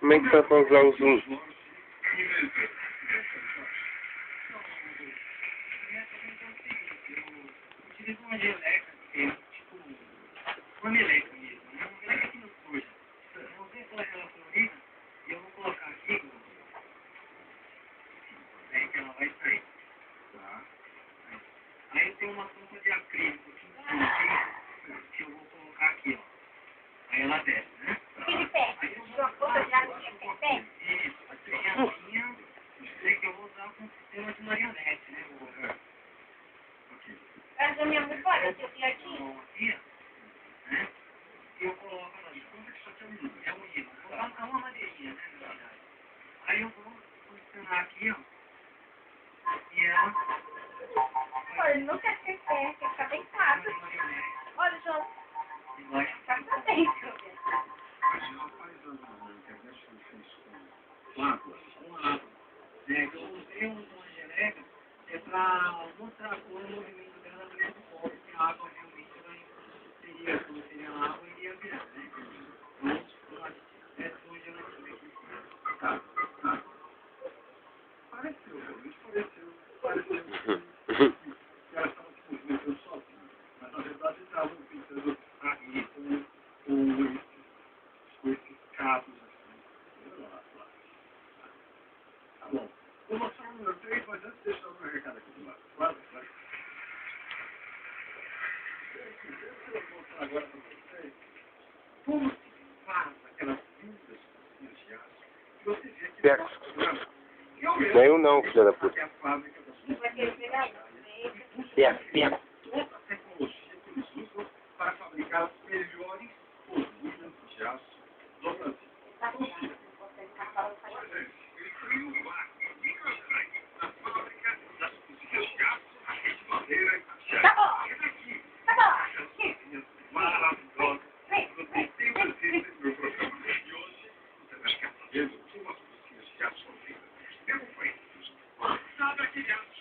Como é que está para usar o zoom? Utilizo uma geleca, tipo, uma meleca mesmo, né? Uma meleca que não suja. Eu vou colocar ela florida e eu vou colocar aqui, aí que ela vai sair. Tá? Aí eu tenho uma tampa de acrílico que eu vou colocar aqui, ó. Aí ela desce, né? De pé. Uma coisa de água de pé. Isso, aqui tem a linha, que eu vou usar com sistema de marionete, né? Mas a minha mãe pode, eu tenho aqui. Aqui, né? E eu coloco ela ali. Como é que isso aqui é um imã? É um imã. É uma madeirinha, né? Na verdade. Aí eu vou posicionar aqui, ó. E ela... Olha, nunca sei pé, quer ficar deitado. Olha, João. E vai Tá com dentro. Eu usei uma geleca para mostrar como o movimento dela dentro do corpo, que a água realmente seria, como seria a água, iria virar, né? Essa uma gelatina aqui. Tá. Pareceu. Ela estava se movimentando sozinha, mas na verdade estavam pintando aqui com esses cabos assim. Tá bom. Vou mostrar o número 3, mas antes deixa eu dar um recado aqui do lado. Claro, claro. Eu vou mostrar agora para vocês como se faz aquelas cintas de aço que você vê aqui no nosso programa. Eu não, filha da puta. É a fábrica das Pega. toda a tecnologia que eles usam para fabricar os melhores polidas de aço do Brasil. Ou seja, ele criou uma microsite na fábrica das cozinhas de aço, de madeira e de aço. É daqui. Essas cozinhas maravilhosas. Você tem presente no meu programa. E hoje você vai ficar sabendo como as cozinhas de aço são feitas. Eu conheço. Sabe aquele aço